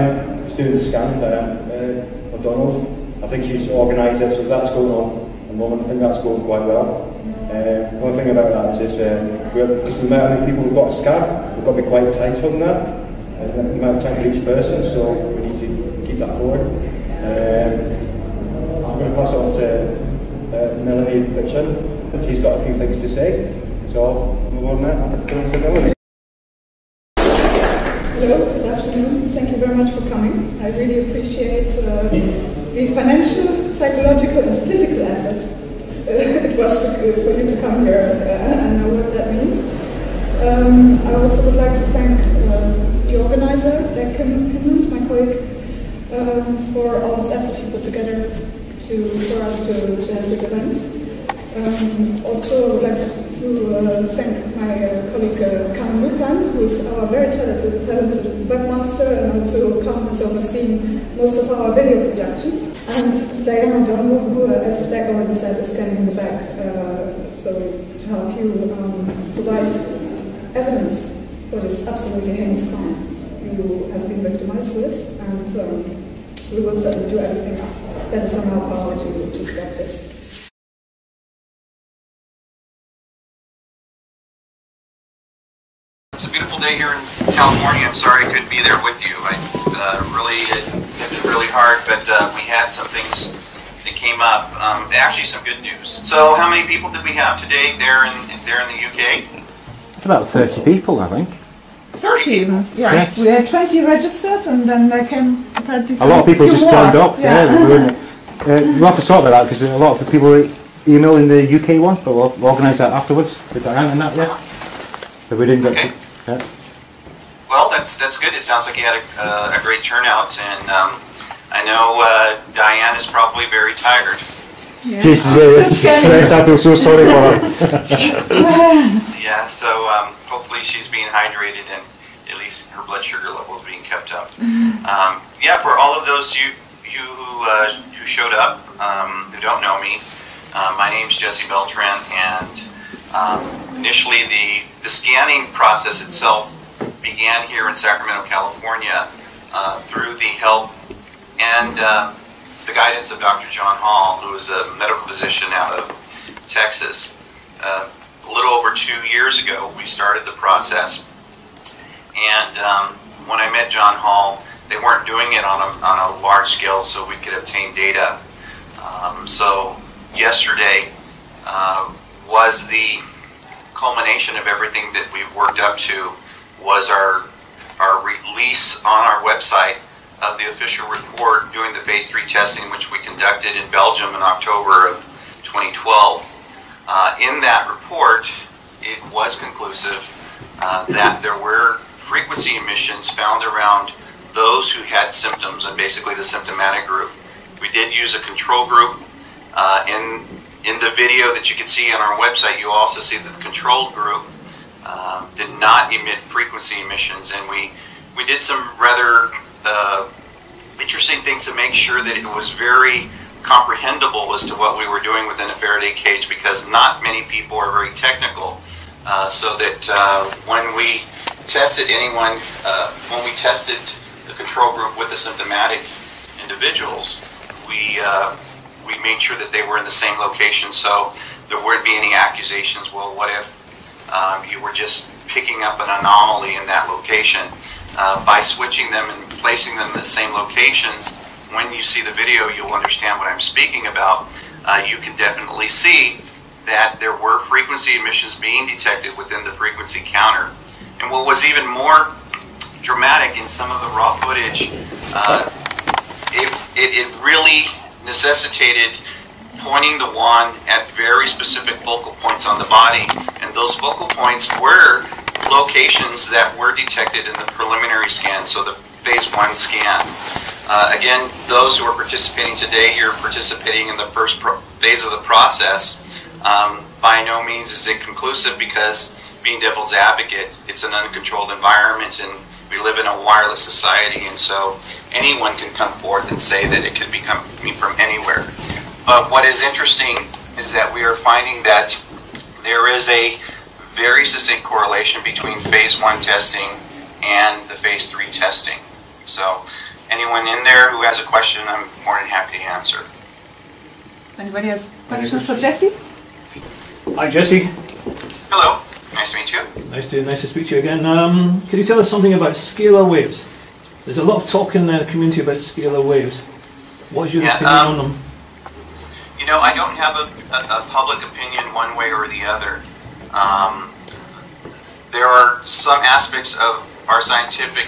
Diane is doing the scan, Diane McDonald. I think she's organised it, so that's going on at the moment. I think that's going quite well. The only thing about that is because the amount of people who've got a scan, we've got to be quite tight on that. The amount of time for each person, so we need to keep that going. I'm going to pass it on to Melanie Beltran. She's got a few things to say, so I'll move on now. Melanie. Hello, good afternoon. Thank you very much for coming. I really appreciate the financial, psychological and physical effort it was for you to come here. I know what that means. I also would like to thank the organizer, Dick Canute, my colleague, for all this effort he put together for us to have this event. Also, I would like to thank my colleague Lytham, who is our very talented webmaster and also has overseen most of our video productions. And Diane McDonald, who, as Doug already said, is standing in the back, so to help you provide evidence for this absolutely heinous crime you have been victimized with, and we will certainly do everything that is in our power to stop this. It's a beautiful day here in California. I'm sorry I couldn't be there with you. I really kept it really hard, but we had some things that came up. Actually, some good news. So, how many people did we have today there in the UK? It's about 30 people, I think. 30 even, yeah. We had 20 registered, and then there came apparently a lot of people just turned up. Yeah, we'll have to sort about that because a lot of the people were emailing the UK one, but we'll organise that afterwards with Diane and that. Yeah, but we didn't get. Okay. Yeah. Well, that's good. It sounds like you had a great turnout, and I know Diane is probably very tired. Yeah. Jesus, I feel so sorry for her. Yeah, so hopefully she's being hydrated and at least her blood sugar level is being kept up. Yeah, for all of those you who showed up, who don't know me, my name's Jesse Beltran, and initially the scanning process itself began here in Sacramento, California, through the help and the guidance of Dr. John Hall, who is a medical physician out of Texas. A little over 2 years ago, we started the process, and when I met John Hall, they weren't doing it on a large scale so we could obtain data. So yesterday was the culmination of everything that we've worked up to, was our release on our website of the official report doing the phase 3 testing, which we conducted in Belgium in October of 2012. In that report, it was conclusive that there were frequency emissions found around those who had symptoms, and basically the symptomatic group. We did use a control group. In the video that you can see on our website, you also see that the control group did not emit frequency emissions, and we did some rather interesting things to make sure that it was very comprehensible as to what we were doing within a Faraday cage, because not many people are very technical, so that when we tested when we tested the control group with the symptomatic individuals, we made sure that they were in the same location, so there wouldn't be any accusations, well, what if you were just picking up an anomaly in that location. By switching them and placing them in the same locations, when you see the video, you'll understand what I'm speaking about. You can definitely see that there were frequency emissions being detected within the frequency counter. And what was even more dramatic in some of the raw footage, it really necessitated pointing the wand at very specific focal points on the body, and those focal points were locations that were detected in the preliminary scan, so the phase 1 scan. Again, those who are participating today, you're participating in the first phase of the process. By no means is it conclusive, because being devil's advocate, it's an uncontrolled environment, and we live in a wireless society, and so anyone can come forth and say that it could be coming from anywhere. But what is interesting is that we are finding that there is a very succinct correlation between phase 1 testing and the phase 3 testing. So anyone in there who has a question, I'm more than happy to answer. Anybody has questions for Jesse? Hi, Jesse. Hello, nice to meet you. Nice to speak to you again. Can you tell us something about scalar waves? There's a lot of talk in the community about scalar waves. What's your opinion on them? You know, I don't have a public opinion one way or the other. There are some aspects of our scientific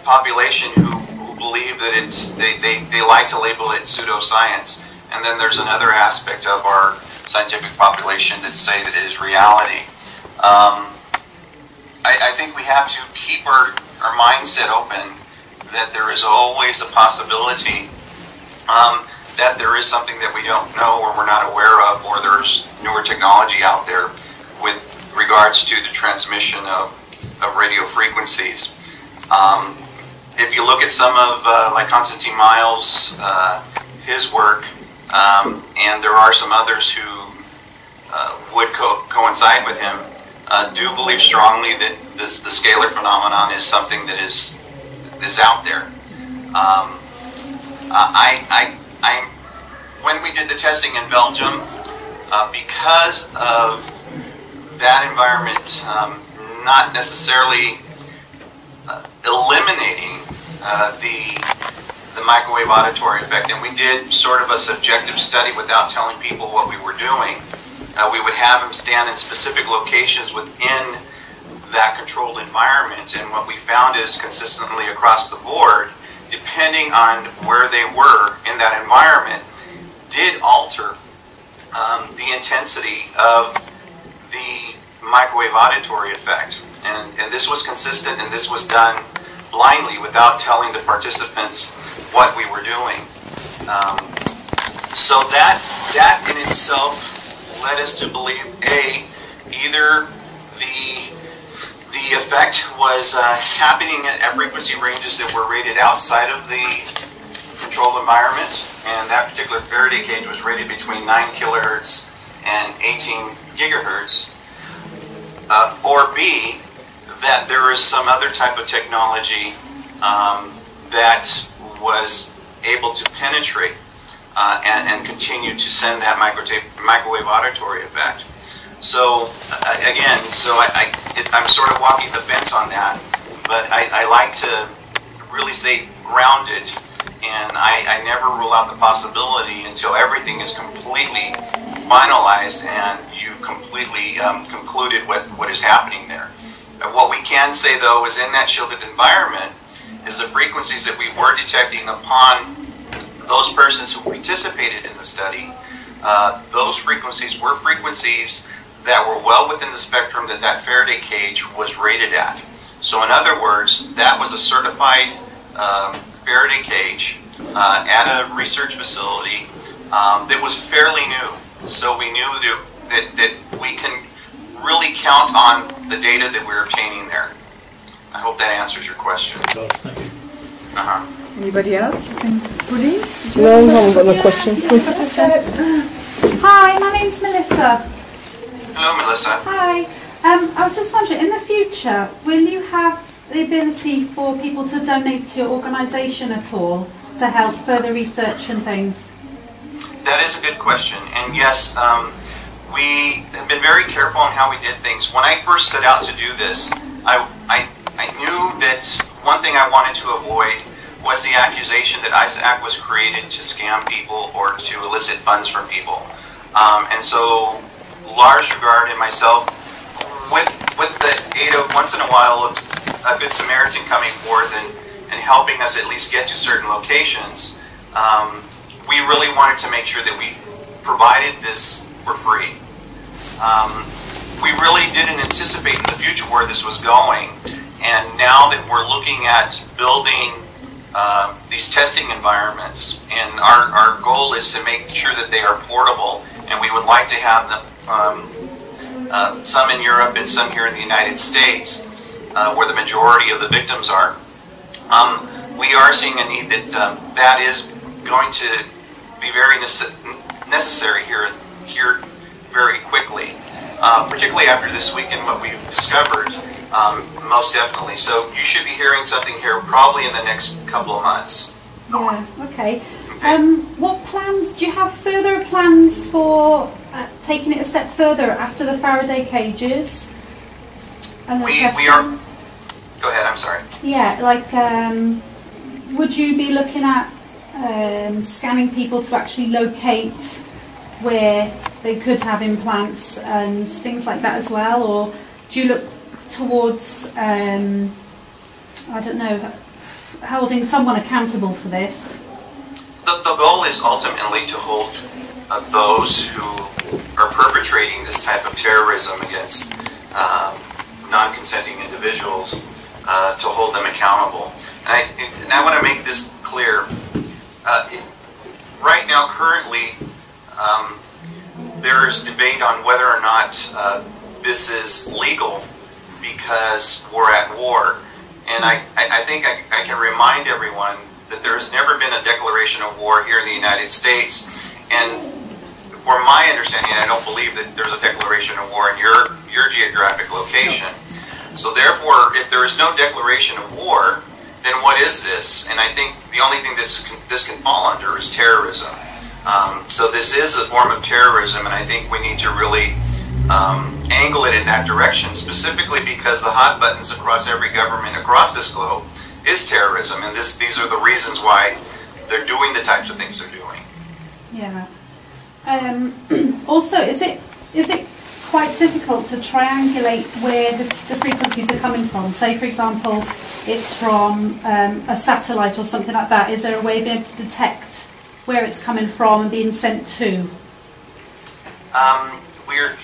population who believe that they like to label it pseudoscience, and then there's another aspect of our scientific population that say that it is reality. I think we have to keep our mindset open that there is always a possibility that there is something that we don't know or we're not aware of, or there's newer technology out there with regards to the transmission of radio frequencies. If you look at some of like Constantine Miles, his work, and there are some others who would coincide with him, do believe strongly that the scalar phenomenon is something that is out there. When we did the testing in Belgium, because of that environment not necessarily eliminating the microwave auditory effect, and we did sort of a subjective study without telling people what we were doing. We would have them stand in specific locations within that controlled environment, and what we found is consistently across the board, depending on where they were in that environment, did alter the intensity of the microwave auditory effect. And this was consistent, and this was done blindly without telling the participants what we were doing. So that in itself led us to believe, either the effect was happening at frequency ranges that were rated outside of the controlled environment, and that particular Faraday cage was rated between 9 kilohertz and 18 gigahertz, or B, that there is some other type of technology that was able to penetrate and continue to send that microwave auditory effect. So again, I'm sort of walking the fence on that, but I like to really stay grounded, and I never rule out the possibility until everything is completely finalized and you've completely concluded what is happening there. What we can say, though, is in that shielded environment is the frequencies that we were detecting upon those persons who participated in the study. Those frequencies were frequencies that were well within the spectrum that Faraday cage was rated at. So in other words, that was a certified Faraday cage at a research facility that was fairly new. So we knew that we can really count on the data that we're obtaining there. I hope that answers your question. Thank you. Anybody else? Pauline? No, I haven't got no question. Hi, my name's Melissa. Hello, Melissa. Hi. I was just wondering, in the future, will you have the ability for people to donate to your organisation at all to help further research and things? That is a good question, and yes, we have been very careful on how we did things. When I first set out to do this, I knew that one thing I wanted to avoid was the accusation that ICAACT was created to scam people or to elicit funds from people. And so, Lars Regard and myself, with the aid of once in a while of a good Samaritan coming forth and helping us at least get to certain locations, we really wanted to make sure that we provided this for free. We really didn't anticipate in the future where this was going, and now that we're looking at building these testing environments, and our goal is to make sure that they are portable, and we would like to have them, some in Europe and some here in the United States, where the majority of the victims are. We are seeing a need that is going to be very necessary here very quickly, particularly after this week and what we've discovered. most definitely. So you should be hearing something here probably in the next couple of months. Yeah, okay. What plans, do you have further plans for taking it a step further after the Faraday cages? And the we are, go ahead, I'm sorry. Yeah, like, would you be looking at scanning people to actually locate where they could have implants and things like that as well? Or do you look towards, I don't know, holding someone accountable for this? The goal is ultimately to hold those who are perpetrating this type of terrorism against non-consenting individuals, to hold them accountable. And I want to make this clear. Right now, currently, there is debate on whether or not this is legal because we're at war. And I think I can remind everyone that there has never been a declaration of war here in the United States. And for my understanding, I don't believe that there's a declaration of war in your geographic location. So therefore, if there is no declaration of war, then what is this? And I think the only thing this can fall under is terrorism. So this is a form of terrorism, and I think we need to really angle it in that direction, specifically because the hot buttons across every government across this globe is terrorism, and these are the reasons why they're doing the types of things they're doing. Yeah. Also, is it quite difficult to triangulate where the frequencies are coming from? Say, for example, it's from a satellite or something like that. Is there a way of being able to detect where it's coming from and being sent to? We're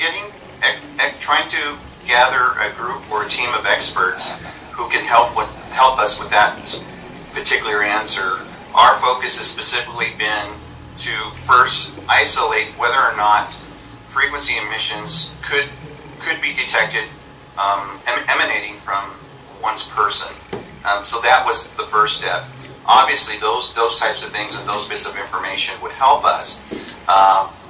trying to gather a group or a team of experts who can help us with that particular answer. Our focus has specifically been to first isolate whether or not frequency emissions could be detected emanating from one's person. So that was the first step. Obviously, those types of things and those bits of information would help us.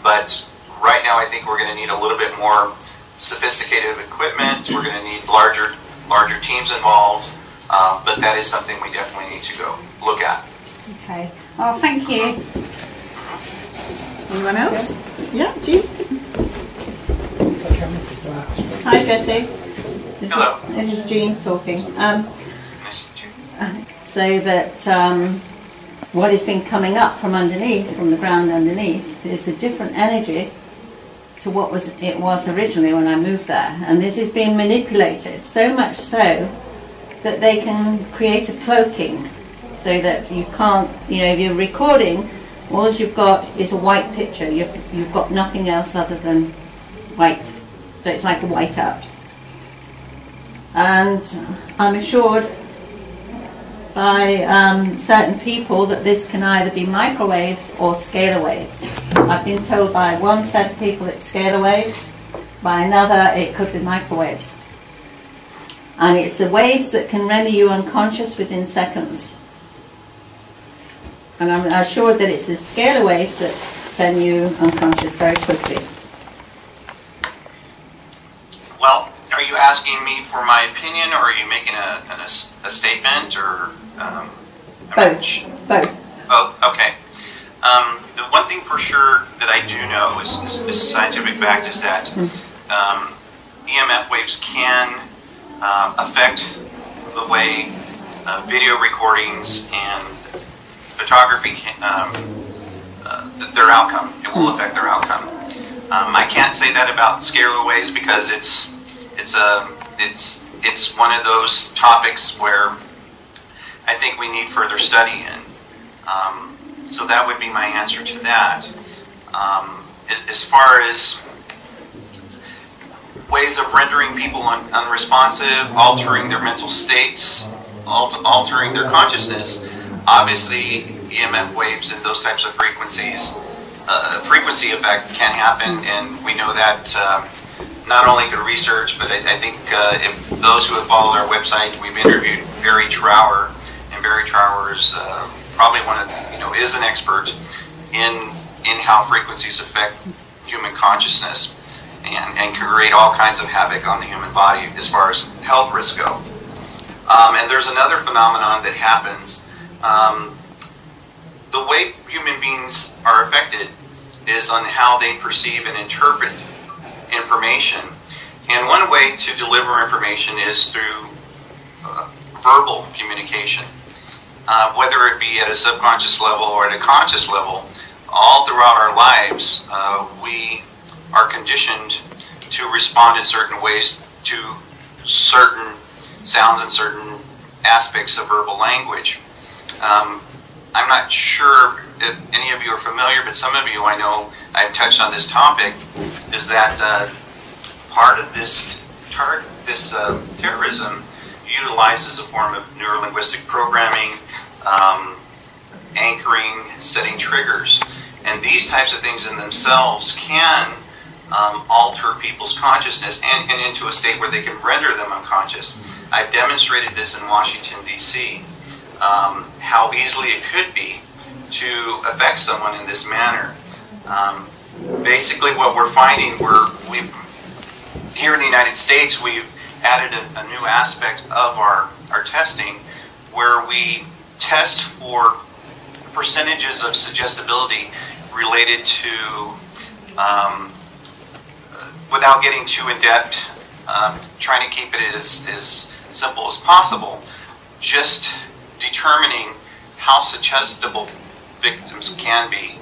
But right now, I think we're going to need a little bit more sophisticated equipment. We're going to need larger teams involved. But that is something we definitely need to go look at. Okay. Well, thank you. Anyone else? Yeah, Jean? Hi, Jesse. Hello. This is Jean talking. Nice to meet you. So that what has been coming up from underneath, from the ground underneath, is a different energy to what it was originally when I moved there. And this is being manipulated, so much so that they can create a cloaking so that you can't, if you're recording, all you've got is a white picture. You've got nothing else other than white. So it's like a whiteout. And I'm assured by certain people that this can either be microwaves or scalar waves. I've been told by one set of people it's scalar waves, by another it could be microwaves. And it's the waves that can render you unconscious within seconds. And I'm assured that it's the scalar waves that send you unconscious very quickly. Well, are you asking me for my opinion, or are you making a statement, or? Both. Both. Both. Okay. The one thing for sure that I do know is scientific fact is that EMF waves can affect the way video recordings and photography their outcome. It will affect their outcome. I can't say that about scalar waves because it's one of those topics where I think we need further study in. So that would be my answer to that. As far as ways of rendering people unresponsive, altering their mental states, altering their consciousness, obviously EMF waves and those types of frequencies, frequency effect can happen, and we know that not only through research, but I think if those who have followed our website, we've interviewed Barry Trower, and Barry Trower is probably is an expert in how frequencies affect human consciousness. and can create all kinds of havoc on the human body as far as health risks go. And there's another phenomenon that happens. The way human beings are affected is on how they perceive and interpret information. And one way to deliver information is through verbal communication. Whether it be at a subconscious level or at a conscious level, all throughout our lives, we are conditioned to respond in certain ways to certain sounds and certain aspects of verbal language. I'm not sure if any of you are familiar, but some of you I know I've touched on this topic, is that part of this terrorism utilizes a form of neurolinguistic programming, anchoring, setting triggers. And these types of things in themselves can alter people's consciousness and into a state where they can render them unconscious. I've demonstrated this in Washington, D.C., how easily it could be to affect someone in this manner. Basically what we're finding, here in the United States, we've added a new aspect of our testing where we test for percentages of suggestibility related to, without getting too in-depth, trying to keep it as simple as possible, just determining how suggestible victims can be.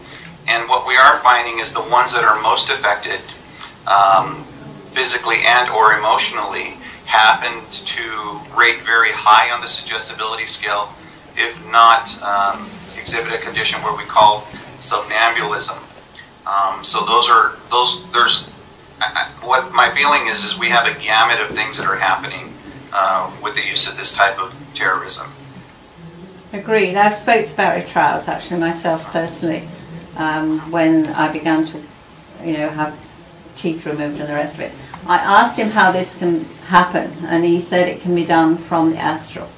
And what we are finding is the ones that are most affected physically and or emotionally happen to rate very high on the suggestibility scale, if not exhibit a condition where we call somnambulism. So what my feeling is we have a gamut of things that are happening with the use of this type of terrorism. Agreed. I've spoke to Barry Trials actually myself personally when I began to, have teeth removed and the rest of it. I asked him how this can happen, and he said it can be done from the astral.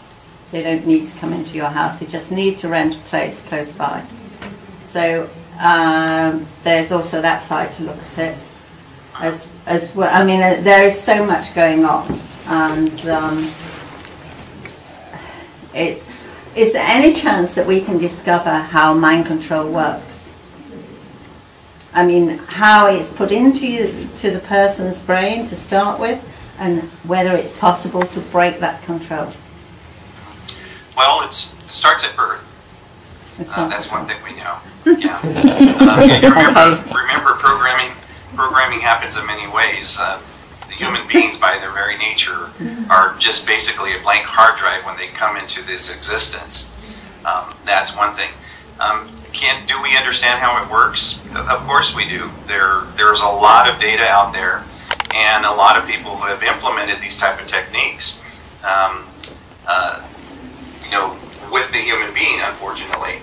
They don't need to come into your house; they just need to rent a place close by. So there's also that side to look at it as well. I mean, there is so much going on, and is there any chance that we can discover how mind control works? I mean, how it's put into the person's brain to start with, and whether it's possible to break that control. Well, it starts at birth. That's one thing we know. Yeah. Remember, programming happens in many ways. The human beings, by their very nature, are just basically a blank hard drive when they come into this existence. That's one thing. Do we understand how it works? Of course we do. There's a lot of data out there, and a lot of people who have implemented these type of techniques, with the human being, unfortunately.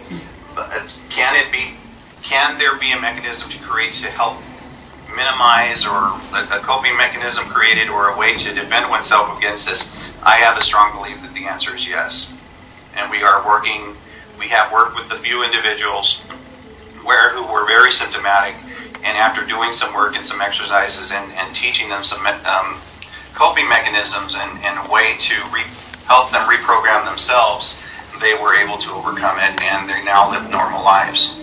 But can there be a mechanism to help minimize, or a coping mechanism created, or a way to defend oneself against this? I have a strong belief that the answer is yes. And we have worked with a few individuals who were very symptomatic, and after doing some work and some exercises and teaching them some coping mechanisms and a way to help them reprogram themselves, they were able to overcome it, and they now live normal lives.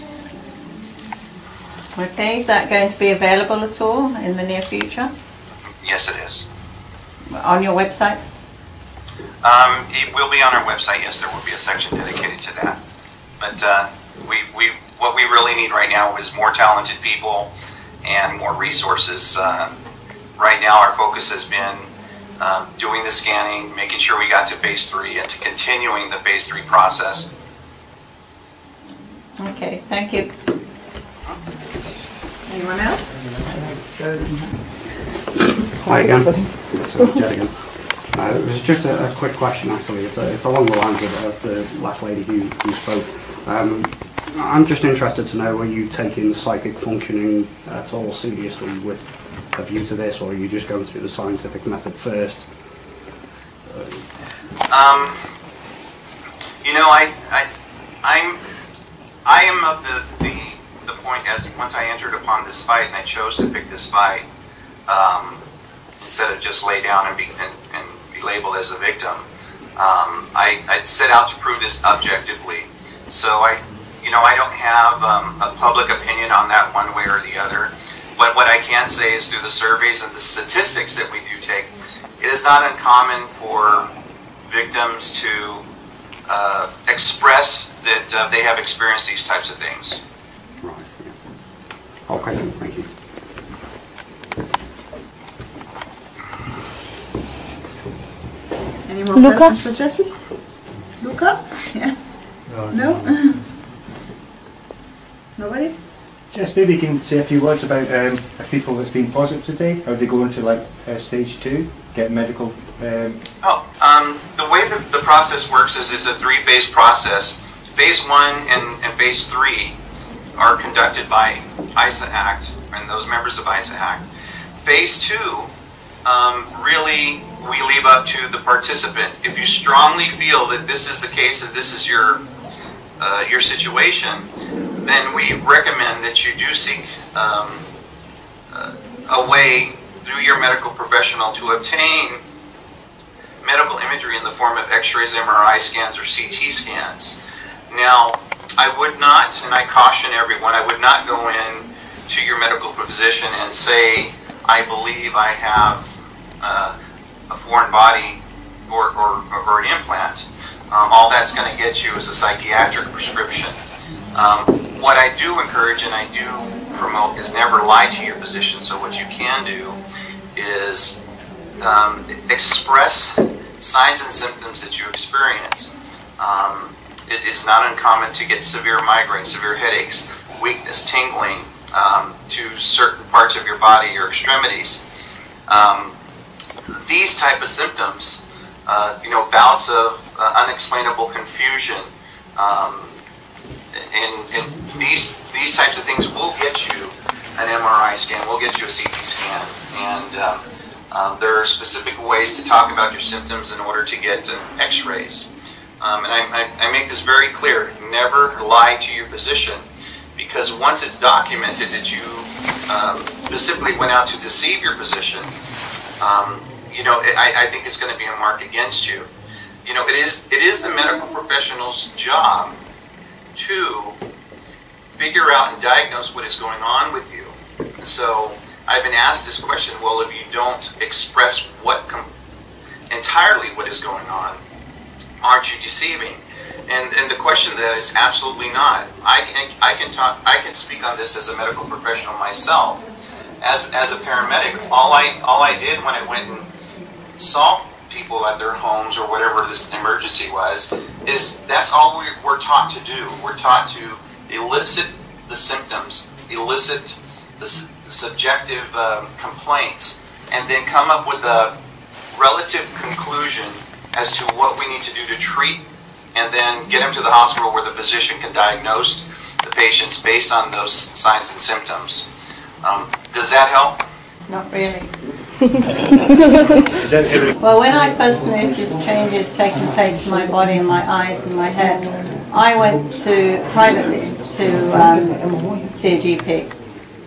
Okay, is that going to be available at all in the near future? Yes, it is. On your website? It will be on our website, yes. There will be a section dedicated to that. But what we really need right now is more talented people and more resources. Right now our focus has been doing the scanning, making sure we got to phase 3, and to continuing the phase 3 process. Okay, thank you. Anyone else? Hi again. It's Jed again. It was just a quick question actually. It's along the lines of the last lady who spoke. I'm just interested to know, are you taking psychic functioning at all seriously with a view to this, or are you just going through the scientific method first? I am of the point, as once I entered upon this fight and I chose to pick this fight, instead of just lay down and be labeled as a victim. I set out to prove this objectively. So I don't have a public opinion on that one way or the other. But what I can say is through the surveys and the statistics that we do take, it is not uncommon for victims to express that they have experienced these types of things. Right. Yeah. Okay, thank you. Any more questions for Jesse? Luca? Yeah. No? Nobody? Jess, maybe you can say a few words about people that's been positive today. How they go into like stage 2, get medical. The way the process works is it's a 3-phase process. Phase 1 and phase 3 are conducted by ICAACT and those members of ICAACT. Phase 2, really we leave up to the participant. If you strongly feel that this is the case, that this is your situation, then we recommend that you do seek a way through your medical professional to obtain medical imagery in the form of x-rays, MRI scans, or CT scans. Now, I would not, and I caution everyone, I would not go in to your medical physician and say, I believe I have a foreign body or an implant. All that's going to get you is a psychiatric prescription. What I do encourage and I do promote is never lie to your physician. So what you can do is express signs and symptoms that you experience. It is not uncommon to get severe migraines, severe headaches, weakness, tingling to certain parts of your body or extremities. These type of symptoms, bouts of unexplainable confusion, and these types of things will get you an MRI scan, will get you a CT scan, and there are specific ways to talk about your symptoms in order to get x-rays. And I make this very clear, never lie to your physician, because once it's documented that you specifically went out to deceive your physician, I think it's going to be a mark against you. It is the medical professional's job to figure out and diagnose what is going on with you. And so I've been asked this question, well, if you don't express entirely what is going on, aren't you deceiving? And the question to that is absolutely not. I can speak on this as a medical professional myself. As a paramedic, all I did when I went and saw people at their homes or whatever this emergency was, is that's all we're taught to do. We're taught to elicit the symptoms, elicit the subjective complaints, and then come up with a relative conclusion as to what we need to do to treat, and then get them to the hospital where the physician can diagnose the patients based on those signs and symptoms. Does that help? Not really. Well, when I first noticed changes taking place in my body and my eyes and my head, I went privately to see a GP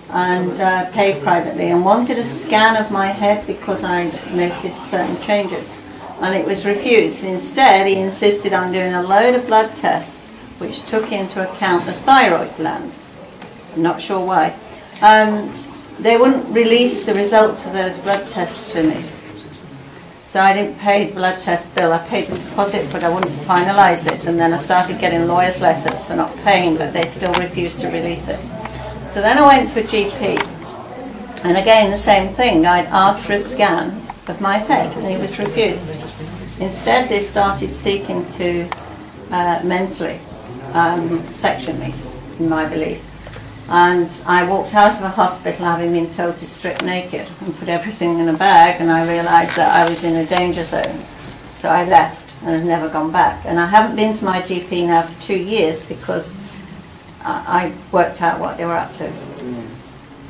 and paid privately and wanted a scan of my head because I noticed certain changes. And it was refused. Instead, he insisted on doing a load of blood tests which took into account the thyroid gland. I'm not sure why. They wouldn't release the results of those blood tests to me. So I didn't pay the blood test bill. I paid the deposit, but I wouldn't finalise it. And then I started getting lawyers' letters for not paying, but they still refused to release it. So then I went to a GP. And again, the same thing. I'd asked for a scan of my head, and it was refused. Instead, they started seeking to mentally section me, in my belief. And I walked out of a hospital having been told to strip naked and put everything in a bag, and I realised that I was in a danger zone. So I left and have never gone back. And I haven't been to my GP now for 2 years because I worked out what they were up to.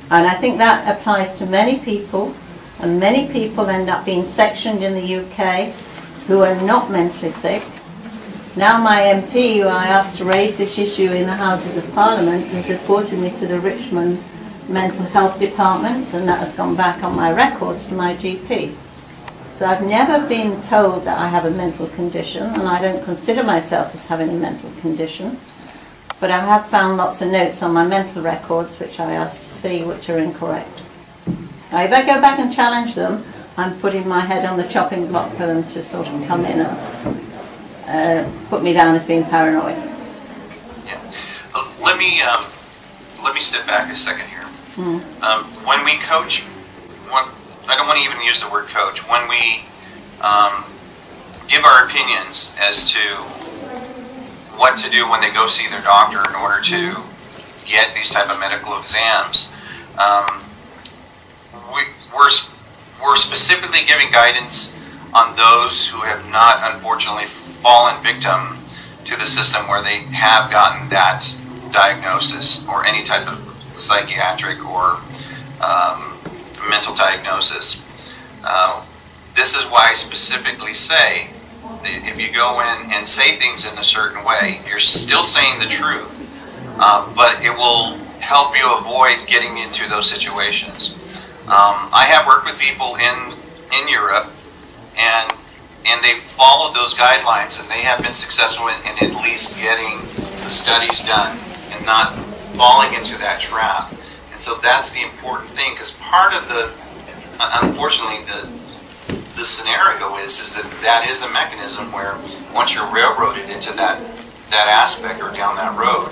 And I think that applies to many people, and many people end up being sectioned in the UK who are not mentally sick. Now my MP, who I asked to raise this issue in the Houses of Parliament, has reported me to the Richmond mental health department, and that has gone back on my records to my GP. So I've never been told that I have a mental condition, and I don't consider myself as having a mental condition. But I have found lots of notes on my mental records which I asked to see, which are incorrect. Now, if I go back and challenge them, I'm putting my head on the chopping block for them to sort of come in and put me down as being paranoid. Yeah. Let me step back a second here. When we coach, I don't want to even use the word coach. When we give our opinions as to what to do when they go see their doctor in order to get these type of medical exams, we're specifically giving guidance on those who have not, unfortunately, fallen victim to the system where they have gotten that diagnosis or any type of psychiatric or mental diagnosis. This is why I specifically say if you go in and say things in a certain way, you're still saying the truth, but it will help you avoid getting into those situations. I have worked with people in Europe, and they've followed those guidelines, and they have been successful in at least getting the studies done and not falling into that trap. And so that's the important thing, because part of the, unfortunately, the scenario is that is a mechanism where once you're railroaded into that aspect or down that road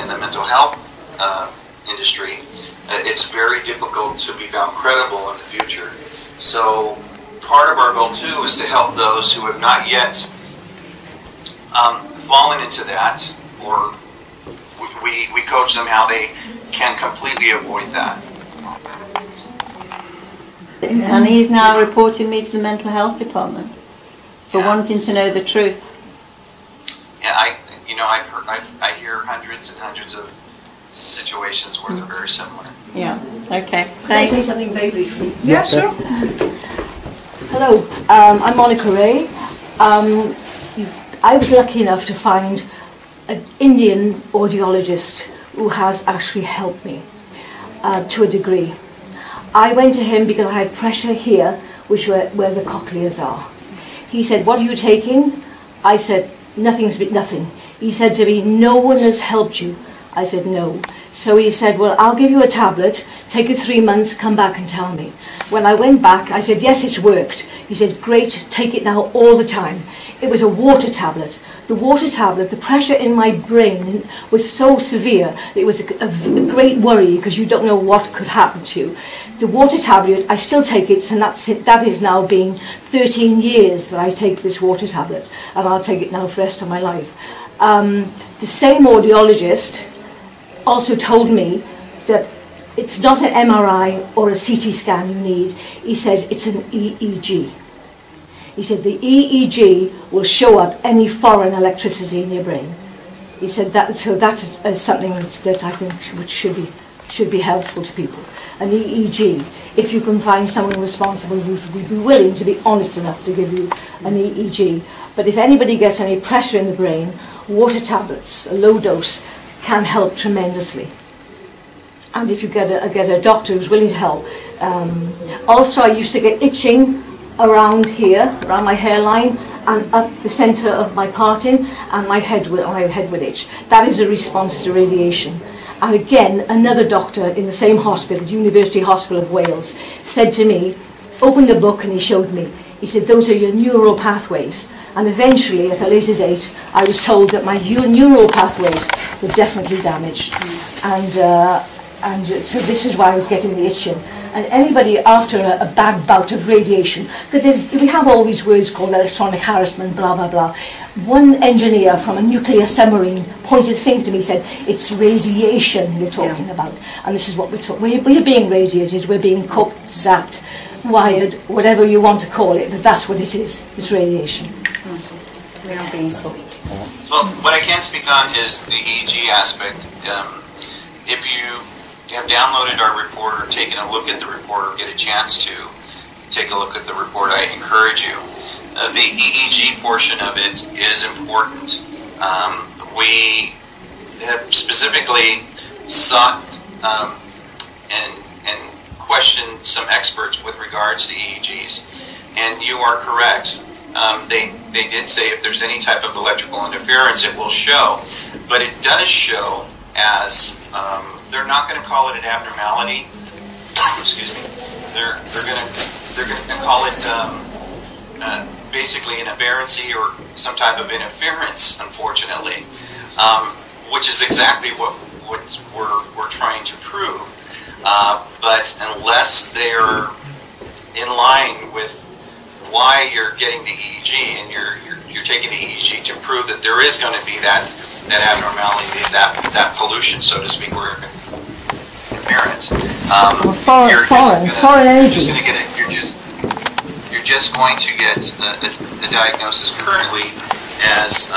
in the mental health industry, it's very difficult to be found credible in the future. So part of our goal too is to help those who have not yet fallen into that, or we coach them how they can completely avoid that. And he's now reporting me to the mental health department for wanting to know the truth. Yeah, I hear hundreds and hundreds of situations where they're very similar. Yeah. Okay. Can I say something very briefly? Yeah, sure. Hello, I'm Monica Ray. I was lucky enough to find an Indian audiologist who has actually helped me to a degree. I went to him because I had pressure here, which where the cochleas are. He said, "What are you taking?" I said, "Nothing's but nothing." He said to me, "No one has helped you." I said, "No." So he said, "Well, I'll give you a tablet, take it 3 months, come back and tell me." When I went back, I said, "Yes, it's worked." He said, "Great, take it now all the time." It was a water tablet. The water tablet, the pressure in my brain was so severe, it was a great worry because you don't know what could happen to you. The water tablet, I still take it, and that's it. That is now being 13 years that I take this water tablet, and I'll take it now for the rest of my life. The same audiologist also told me that it's not an MRI or a CT scan you need. He says it's an EEG. He said the EEG will show up any foreign electricity in your brain. He said that, so that is something that I think should be helpful to people. An EEG, if you can find someone responsible who would be willing to be honest enough to give you an EEG. But if anybody gets any pressure in the brain, water tablets, a low dose, can help tremendously. And if you get a doctor who's willing to help. Also, I used to get itching around here, around my hairline, and up the centre of my parting, and my head would itch. That is a response to radiation. And again, another doctor in the same hospital, University Hospital of Wales, said to me, opened a book and he showed me. He said, "Those are your neural pathways." And eventually, at a later date, I was told that my neural pathways were definitely damaged. And so this is why I was getting the itching. And anybody after a bad bout of radiation, because we have all these words called electronic harassment, blah, blah, blah. One engineer from a nuclear submarine pointed a finger to me and said, "It's radiation you're talking about." And this is what we're talking. We're being radiated, we're being cooked, zapped, wired, whatever you want to call it, but that's what it is. It's radiation. We are being cooked. Well, what I can speak on is the EEG aspect. If you have downloaded our report or taken a look at the report or get a chance to take a look at the report, I encourage you. The EEG portion of it is important. We have specifically sought and questioned some experts with regards to EEGs. And you are correct. They did say if there's any type of electrical interference, it will show. But it does show as, they're not going to call it an abnormality. Excuse me. They're going to call it basically an aberrancy or some type of interference, unfortunately, which is exactly what we're trying to prove. But unless they're in line with why you're getting the EEG and you're taking the EEG to prove that there is going to be that abnormality, that pollution, so to speak, or interference. Foreign energy. You're just going to get a diagnosis currently as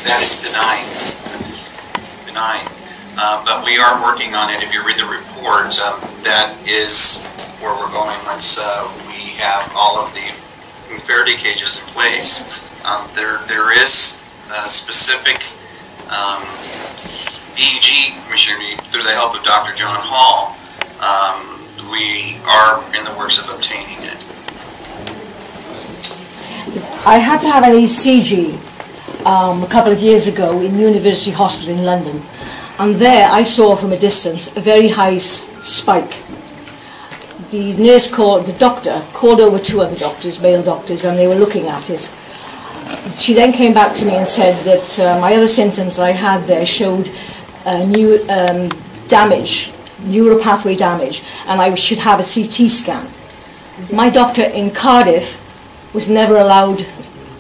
that is benign. But we are working on it. If you read the report, that is where we're going once we have all of the Faraday cages in place. There is a specific EEG machinery through the help of Dr. John Hall. We are in the works of obtaining it. I had to have an ECG a couple of years ago in University Hospital in London, and there I saw from a distance a very high spike. The nurse the doctor called over two other doctors, male doctors, and they were looking at it. She then came back to me and said that my other symptoms that I had there showed new damage, neural pathway damage, and I should have a CT scan. My doctor in Cardiff was never allowed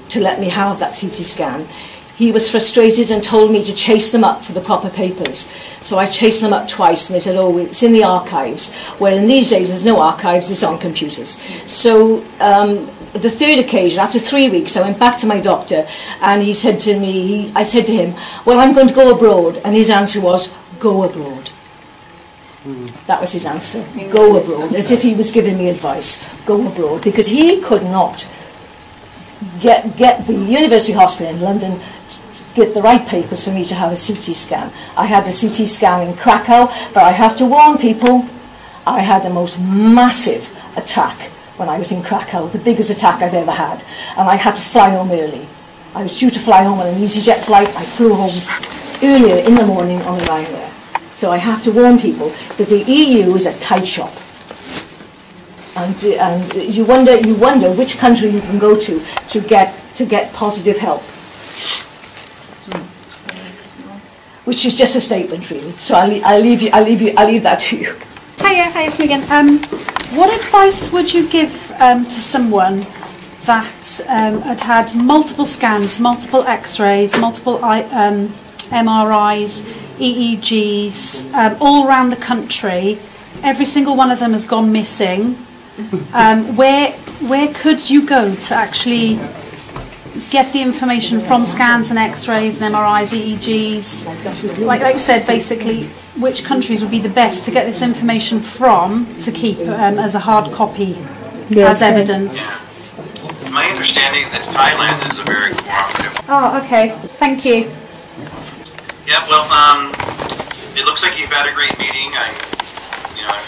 to let me have that CT scan. He was frustrated and told me to chase them up for the proper papers. So I chased them up twice, and they said, oh, it's in the archives. Well, in these days, there's no archives, it's on computers. So the third occasion, after 3 weeks, I went back to my doctor, and he said to me, I said to him, well, I'm going to go abroad. And his answer was, go abroad. That was his answer, go abroad, as if he was giving me advice, go abroad, because he could not get the University Hospital in London get the right papers for me to have a CT scan. I had a CT scan in Krakow, but I have to warn people, I had the most massive attack when I was in Krakow, the biggest attack I've ever had, and I had to fly home early. I was due to fly home on an EasyJet flight. I flew home earlier in the morning on the Ryanair. So I have to warn people that the EU is a tight shop. And you wonder which country you can go to get positive help. Which is just a statement, really. So I'll leave that to you. Hiya, it's me again. What advice would you give to someone that had had multiple scans, multiple X-rays, multiple MRIs, EEGs, all around the country? Every single one of them has gone missing. Where could you go to actually get the information from scans and X-rays and MRIs, EEGs? Like you said, basically, which countries would be the best to get this information from to keep as a hard copy, as evidence? Yeah. My understanding that Thailand is a very cooperative. Oh, okay. Thank you. Yeah, well, it looks like you've had a great meeting. I'm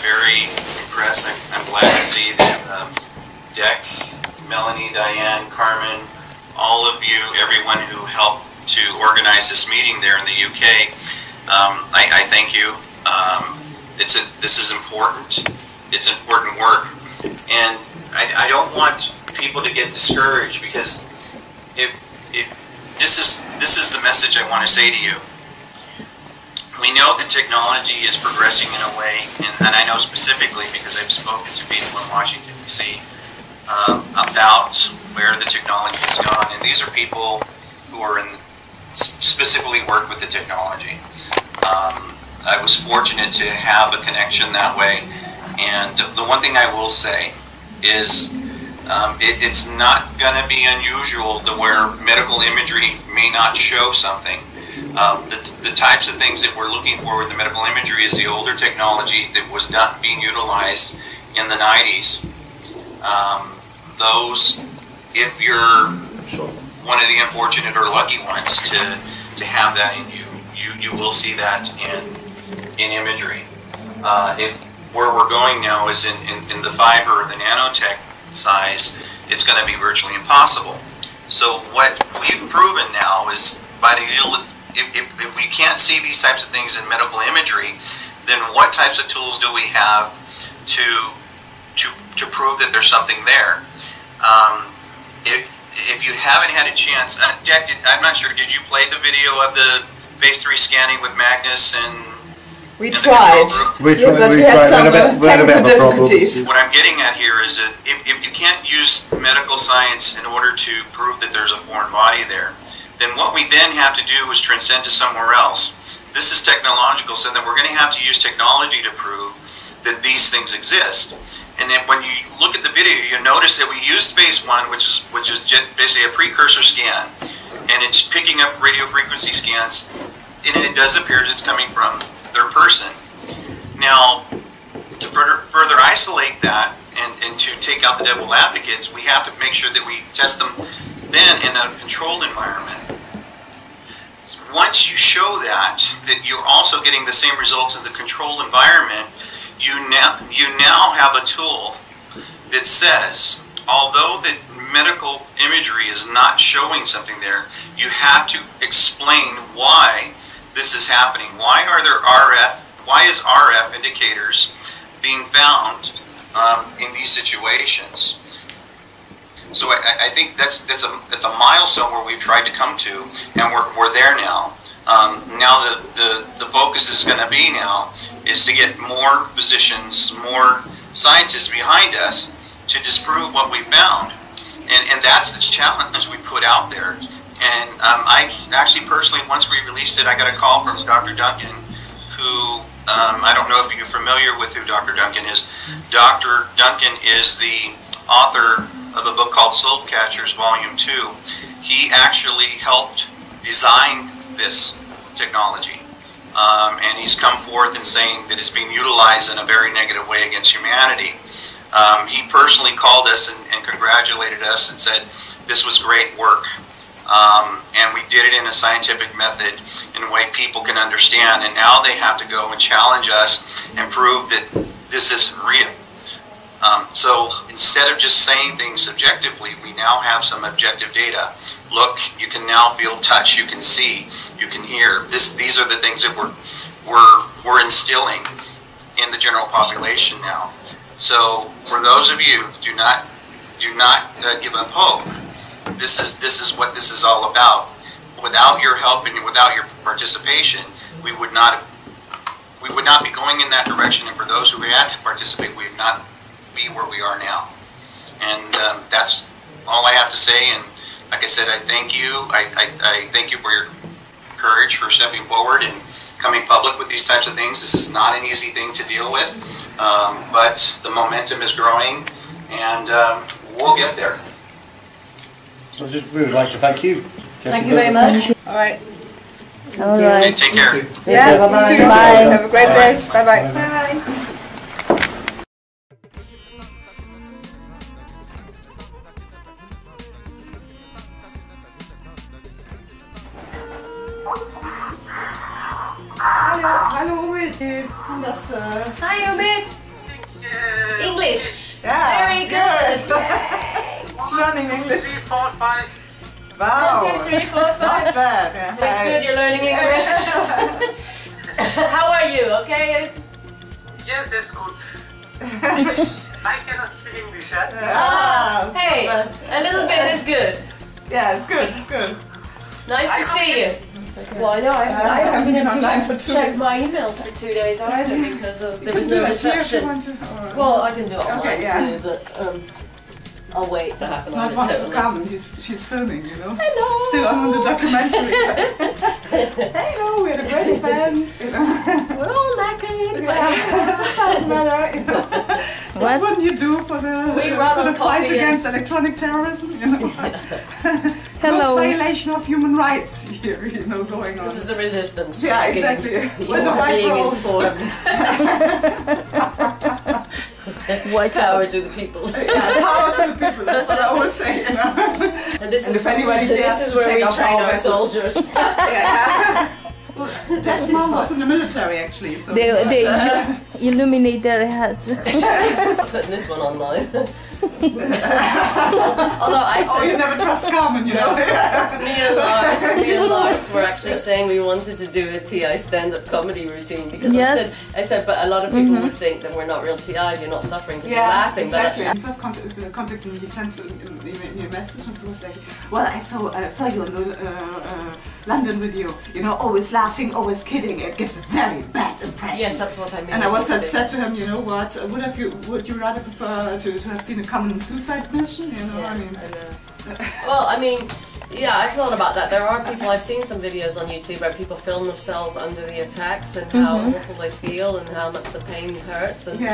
very impressed. I'm glad to see that Dec, Melanie, Diane, Carmen, all of you, everyone who helped to organize this meeting there in the UK. I thank you. This is important. It's important work, and I don't want people to get discouraged, because this is the message I want to say to you. We know that technology is progressing in a way, and I know specifically because I've spoken to people in Washington, D.C. About where the technology has gone, and these are people who are specifically work with the technology. I was fortunate to have a connection that way, and the one thing I will say is it's not going to be unusual to where medical imagery may not show something. The types of things that we're looking for with the medical imagery is the older technology that was not being utilized in the 90s. Those, if you're one of the unfortunate or lucky ones to have that in you will see that in imagery. where we're going now is in the fiber or the nanotech size, it's going to be virtually impossible. So what we've proven now is if we can't see these types of things in medical imagery, then what types of tools do we have to prove that there's something there? If you haven't had a chance, Jack, I'm not sure, did you play the video of the phase 3 scanning with Magnus and we tried. We had some technical difficulties. What I'm getting at here is that if you can't use medical science in order to prove that there's a foreign body there, then what we then have to do is transcend to somewhere else. This is technological, so that we're going to have to use technology to prove that these things exist. And then when you look at the video, you'll notice that we used phase 1, which is basically a precursor scan, and it's picking up radio frequency scans, and it does appear that it's coming from their person. Now, to further isolate that and to take out the devil advocates, we have to make sure that we test them then in a controlled environment. Once you show that you're also getting the same results in the controlled environment, you now have a tool that says, although the medical imagery is not showing something there, you have to explain why this is happening. Why is RF indicators being found in these situations? So I think that's a milestone where we've tried to come to, and we're there now. Now the focus is going to be now is to get more physicians, more scientists behind us to disprove what we found, and that's the challenge we put out there. And I actually personally, once we released it, I got a call from Dr. Duncan, who I don't know if you're familiar with who Dr. Duncan is. Dr. Duncan is the author of a book called Soul Catchers Volume 2. He actually helped design this technology. And he's come forth and saying that it's being utilized in a very negative way against humanity. He personally called us and congratulated us and said, this was great work. And we did it in a scientific method in a way people can understand. And now they have to go and challenge us and prove that this is real. So instead of just saying things subjectively, we now have some objective data. Look, you can now feel touch, you can see, you can hear. These are the things that we're instilling in the general population now. So for those of you, do not give up hope. This is what this is all about. Without your help and without your participation, we would not be going in that direction. And for those who had to participate, we would not be where we are now. And that's all I have to say. And like I said, I thank you. I thank you for your courage for stepping forward and coming public with these types of things. This is not an easy thing to deal with, but the momentum is growing, and we'll get there. We would like to thank you. Thank you very much. All right. All right. Take care. Yeah, bye. you too. Bye. Have a great day. Bye-bye. Bye. Hallo Omid. Hi Omid. English. Yeah. Very good. It's learning English. 3, 4, 5. Wow. 1, 2, 3, 4, 5. Not bad. That's good. You're learning English. How are you? Okay. Yes, it's good. English. I cannot speak English. Hey, a little bit is good. Yeah, it's good. It's good. Nice to see you. Well, I know I haven't been able to check my emails for 2 days either because there was no reception. Well, I can do it online too, but I'll wait to happen. It's not wonderful, Carmen. She's filming, you know. Hello. Still on the documentary. Hello, we had a great event. You know. We're all knackered. Doesn't matter. You know. What wouldn't you do for the fight against electronic terrorism? You know. Hello. Gross violation of human rights here, you know, going on. This is the resistance. Yeah, exactly. You are being informed. Watch power to the people. Yeah, power to the people. That's what I always say. You know. And this is where we train our soldiers. Yeah. Well, Dad's mom was in the military actually, so They illuminate their heads. I'm putting this one online. Although I said, you never trust Carmen, you know. Me and Lars were actually saying we wanted to do a TI stand-up comedy routine because I said, but a lot of people would think that we're not real TIs. You're not suffering because you're laughing. Exactly. But first contacted me, he sent me a message and was like, well, I saw you on the London video. You know, always laughing, always kidding. It gives a very bad impression. Yes, that's what I mean. And I said to him, you know what? Would you rather prefer to have seen a common suicide mission? You know, I mean. Well, I mean, yeah, I've thought about that. There are people, I've seen some videos on YouTube where people film themselves under the attacks and how awful they feel and how much the pain hurts. And,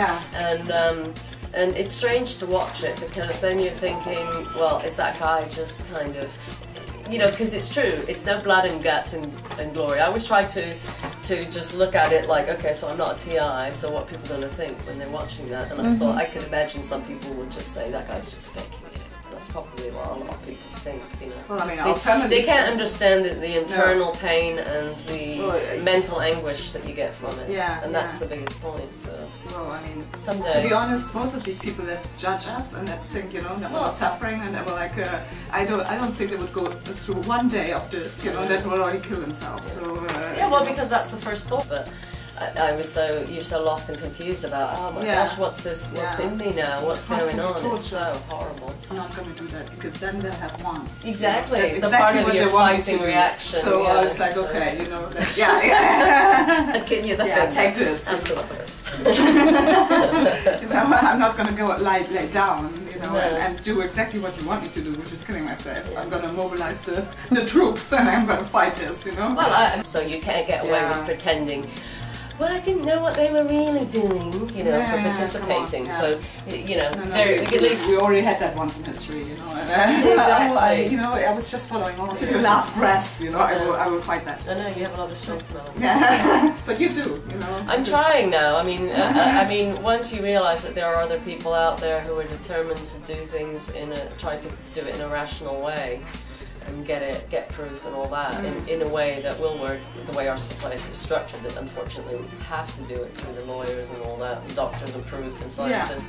and it's strange to watch it because then you're thinking, well, is that guy just kind of, you know, because it's true, it's no blood and guts and glory. I always try to just look at it like, okay, so I'm not a TI, so what people are going to think when they're watching that? And I thought, I could imagine some people would just say, that guy's just faking it. That's probably what a lot of people think, you know. Well, I mean, our families, they can't understand the internal pain and the mental anguish that you get from it. Yeah, and that's the biggest point. So, well, I mean, someday. To be honest, most of these people that judge us and that think, you know, that we're suffering and that we're like, I don't think they would go through one day of this, you know, that would already kill themselves. So yeah, well, because that's the first thought. But you're so lost and confused about, oh my gosh, what's this? What's in me now? What's going on? It's so horrible. I'm not going to do that because then they'll have won. Exactly. That's so exactly part of your fighting reaction. So I was like, okay, you know, and give you the finger. Take this. Just the first. You know, I'm not going to go lay down, you know, and do exactly what you want me to do, which is killing myself. I'm going to mobilize the troops and I'm going to fight this, you know. Well, so you can't get away with pretending. Well, I didn't know what they were really doing, you know, for participating. So, you know, at least we already had that once in history, you know. Exactly. You know, I was just following all of your last breaths, you know. I will fight that. I know you have a lot of strength now. Yeah, but you do, you know. I'm trying now. I mean, once you realise that there are other people out there who are determined to do things try to do it in a rational way. And get proof and all that in a way that will work the way our society is structured. That unfortunately we have to do it through the lawyers and all that, and doctors and proof and scientists.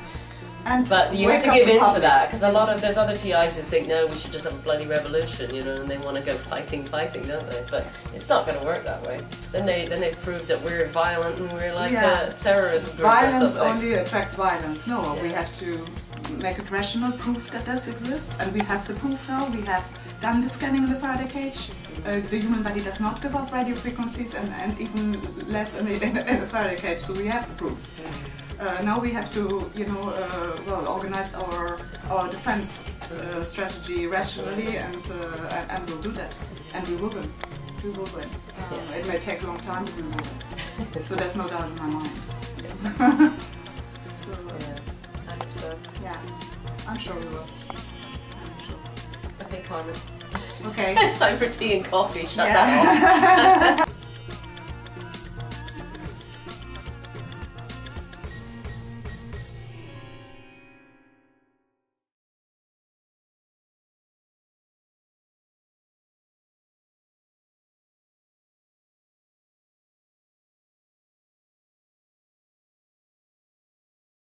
But you have to give in to that because there's other TIs who think no, we should just have a bloody revolution, you know, and they want to go fighting, don't they? But it's not going to work that way. Then they've proved that we're violent and we're like a terrorist group violence or something. Only attracts violence. No, we have to make it rational proof that this exists, and we have the proof now. We have done the scanning in the Faraday cage. The human body does not give off radio frequencies and even less in the Faraday cage, so we have the proof. Now we have to, you know, organize our defense strategy rationally, and we'll do that, and we will win. We will win. It may take a long time, but we will win. So there's no doubt in my mind. So, I hope so. Yeah, I'm sure we will. Okay, Carmen. Okay. It's time for tea and coffee. Shut that off.